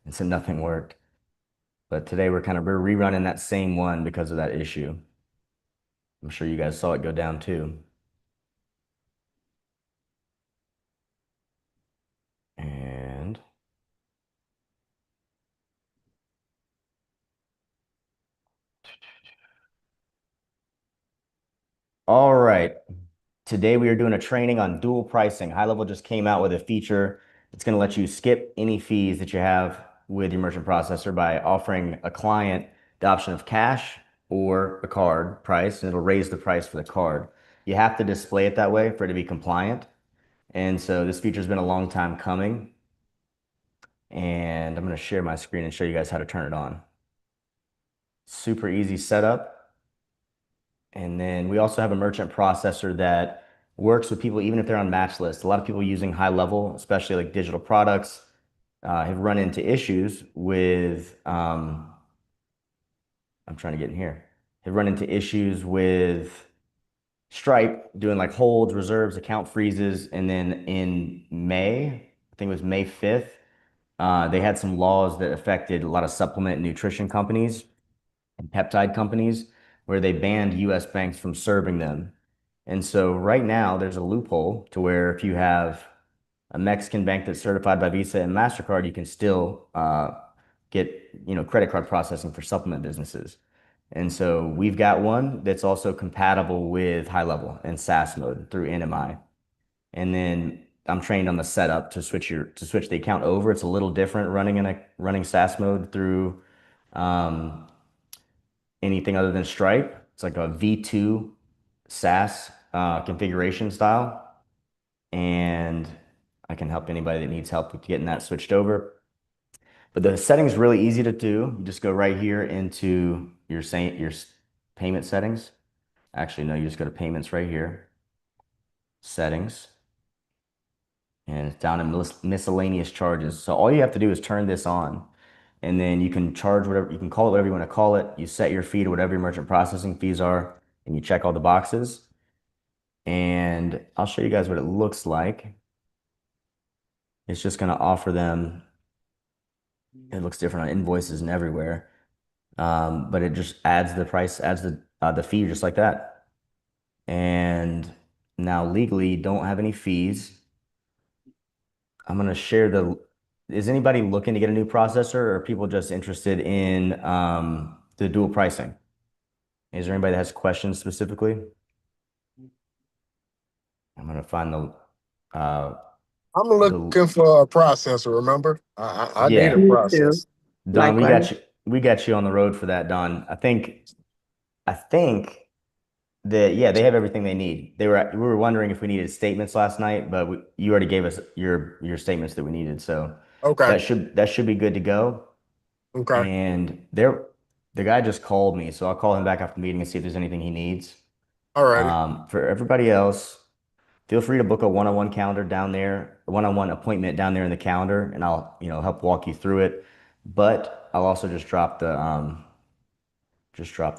and so nothing worked. But today we're rerunning that same one because of that issue. I'm sure you guys saw it go down too. And all right. Today we are doing a training on dual pricing. High Level just came out with a feature that's going to let you skip any fees that you have with your merchant processor by offering a client the option of cash or a card price, and it'll raise the price for the card. You have to display it that way for it to be compliant. And so this feature's been a long time coming, and I'm going to share my screen and show you guys how to turn it on. Super easy setup. And then we also have a merchant processor that works with people even if they're on match lists. A lot of people using High Level, especially like digital products, have run into issues with, I'm trying to get in here, have run into issues with Stripe doing like holds, reserves, account freezes. And then in May, I think it was May 5th, they had some laws that affected a lot of supplement and nutrition companies and peptide companies where they banned US banks from serving them. And so right now there's a loophole to where if you have a Mexican bank that's certified by Visa and MasterCard, you can still get, credit card processing for supplement businesses. And so we've got one that's also compatible with High Level and SaaS mode through NMI. And then I'm trained on the setup to switch the account over. It's a little different running SaaS mode through um, anything other than Stripe. It's like a V2 SaaS configuration style. And I can help anybody that needs help with getting that switched over. But the setting's really easy to do. You just go right here into your payment settings. Actually, no, you just go to payments right here, settings, and it's down in miscellaneous charges. So all you have to do is turn this on, and then you can charge whatever, you can call it whatever you want to call it. You set your fee to whatever your merchant processing fees are, and you check all the boxes. And I'll show you guys what it looks like. It's just going to offer them, it looks different on invoices and everywhere. But it just adds the price, adds the fee just like that. And now legally you don't have any fees. I'm going to share is anybody looking to get a new processor or are people just interested in the dual pricing? Is there anybody that has questions specifically? I'm going to find uh, I'm the, looking for a processor, remember? I need a yeah, Me too. processor. Don, Likewise. we got you on the road for that, Don. I think that, yeah, they have everything they need. We were wondering if we needed statements last night, but you already gave us your statements that we needed, so Okay, that should be good to go. okay. And the guy just called me, so I'll call him back after the meeting and see if there's anything he needs. All righty. For everybody else, feel free to book a one-on-one calendar down there, a one-on-one appointment down there in the calendar, and I'll, help walk you through it. But I'll also just drop the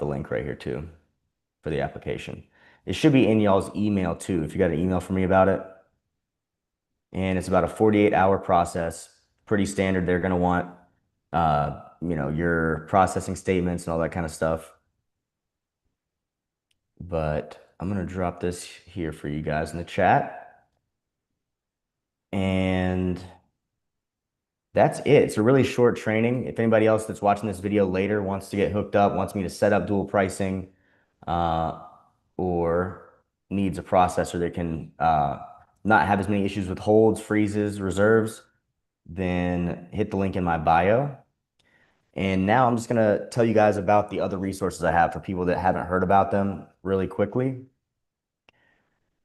link right here too for the application. It should be in y'all's email too, if you got an email from me about it. And it's about a 48-hour process, pretty standard. They're going to want, your processing statements and all that kind of stuff. But I'm going to drop this here for you guys in the chat. And that's it. It's a really short training. If anybody else that's watching this video later wants to get hooked up, wants me to set up dual pricing, uh, or needs a processor that can not have as many issues with holds, freezes, reserves, then hit the link in my bio. And now I'm just going to tell you guys about the other resources I have for people that haven't heard about them really quickly.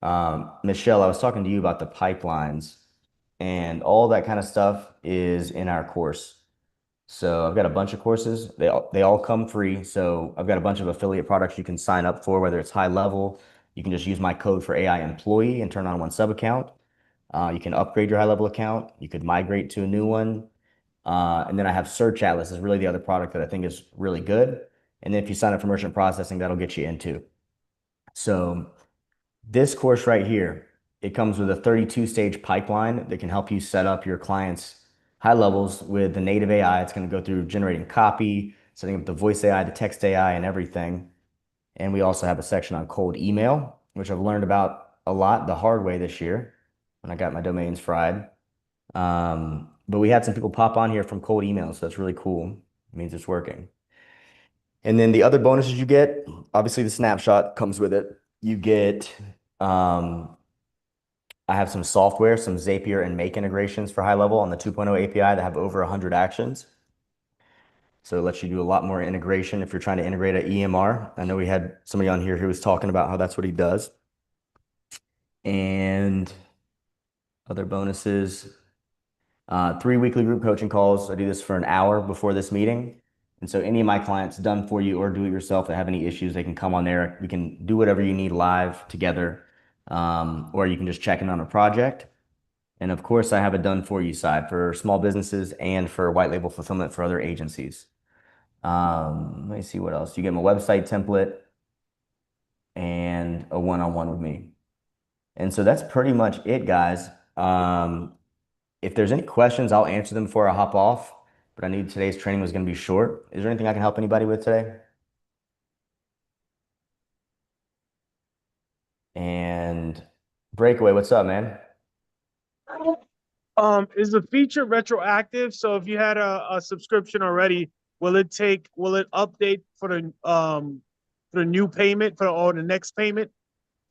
Michelle, I was talking to you about the pipelines, and all that kind of stuff is in our course. So I've got a bunch of courses. They all come free. So I've got a bunch of affiliate products you can sign up for, whether it's High Level. You can just use my code for AI employee and turn on one sub account. You can upgrade your High Level account. You could migrate to a new one. And then I have Search Atlas is really the other product that I think is really good. And then if you sign up for merchant processing, that'll get you into. So this course right here, it comes with a 32 stage pipeline that can help you set up your clients' high levels with the native AI. It's going to go through generating copy, setting up the voice AI, the text AI, and everything. And we also have a section on cold email, which I've learned about a lot the hard way this year when I got my domains fried. But we had some people pop on here from cold email, so that's really cool. It means it's working. And then the other bonuses you get, obviously the snapshot comes with it. You get, I have some software, some Zapier and Make integrations for high level on the 2.0 API that have over 100 actions. So it lets you do a lot more integration if you're trying to integrate an EMR. I know we had somebody on here who was talking about how that's what he does. And other bonuses, 3 weekly group coaching calls. I do this for an hour before this meeting. And so any of my clients done for you or do it yourself that have any issues, they can come on there. We can do whatever you need live together. Or you can just check in on a project. And of course, I have a done for you side for small businesses and for white label fulfillment for other agencies. Let me see what else. You get my website template and a one-on-one with me. And so that's pretty much it, guys. If there's any questions, I'll answer them before I hop off. But I knew today's training was going to be short. Is there anything I can help anybody with today? And Breakaway, what's up, man? Is the feature retroactive? So if you had a subscription already, will it update for the new payment or the next payment?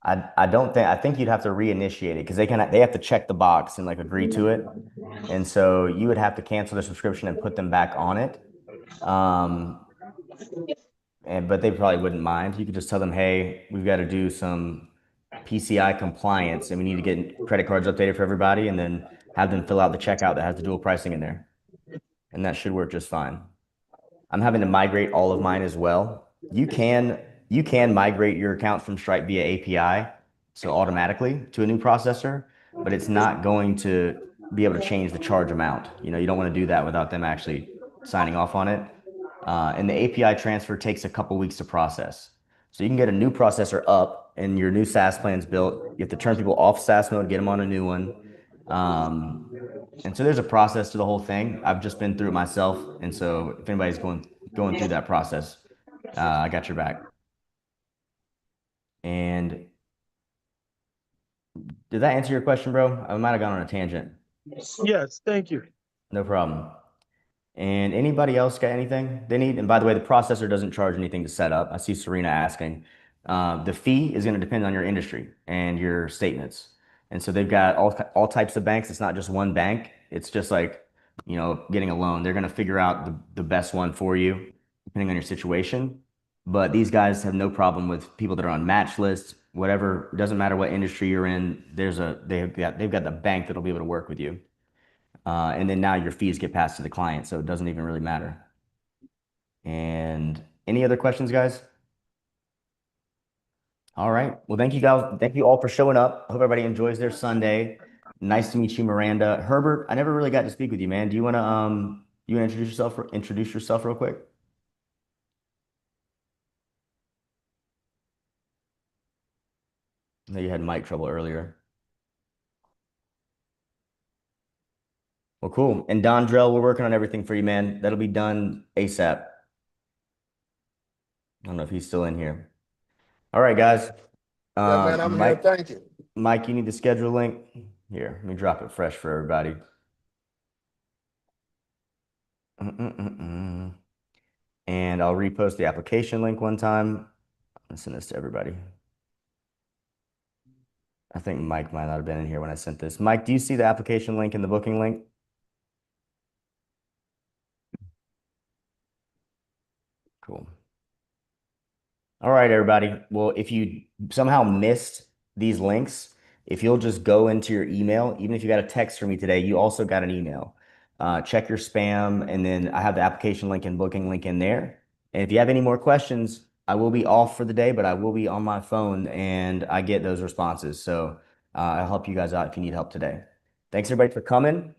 I don't think I think you'd have to reinitiate it because they have to check the box and like agree to it. And so you would have to cancel the subscription and put them back on it. But they probably wouldn't mind. You could just tell them, hey, we've got to do some PCI compliance and we need to get credit cards updated for everybody and then have them fill out the checkout that has the dual pricing in there. And that should work just fine. I'm having to migrate all of mine as well. You can migrate your account from Stripe via API, so automatically to a new processor, but it's not going to be able to change the charge amount. You don't want to do that without them actually signing off on it. And the API transfer takes a couple weeks to process. So you can get a new processor up and your new SaaS plan's built. You have to turn people off SaaS mode, get them on a new one. And so there's a process to the whole thing. I've just been through it myself. And so if anybody's going through that process, I got your back. And did that answer your question, bro? I might have gone on a tangent. Yes, thank you. No problem. And anybody else got anything they need? And by the way, the processor doesn't charge anything to set up. I see Serena asking. The fee is going to depend on your industry and your statements. And so they've got all types of banks. It's not just one bank. It's just like, getting a loan. They're going to figure out the best one for you, depending on your situation. But these guys have no problem with people that are on match lists, whatever. It doesn't matter what industry you're in. They've got the bank that'll be able to work with you. And then now your fees get passed to the client, so it doesn't even really matter. And any other questions, guys? All right. Well, thank you guys. Thank you all for showing up. I hope everybody enjoys their Sunday. Nice to meet you, Miranda. Herbert, I never really got to speak with you, man. Do you want to introduce yourself real quick? I know you had mic trouble earlier. Well, cool. And Don Drell, we're working on everything for you, man. That'll be done ASAP. I don't know if he's still in here. All right, guys. Yeah, man, I'm Mike, here. Thank you. Mike, you need the schedule link. Here, let me drop it fresh for everybody. And I'll repost the application link one time. I'll send this to everybody. I think Mike might not have been in here when I sent this. Mike, do you see the application link and the booking link? Cool. All right, everybody. Well, if you somehow missed these links, if you'll just go into your email, even if you got a text from me today, you also got an email. Check your spam, and then I have the application link and booking link in there. And if you have any more questions, I will be off for the day, but I will be on my phone and I get those responses. So I'll help you guys out if you need help today. Thanks everybody for coming.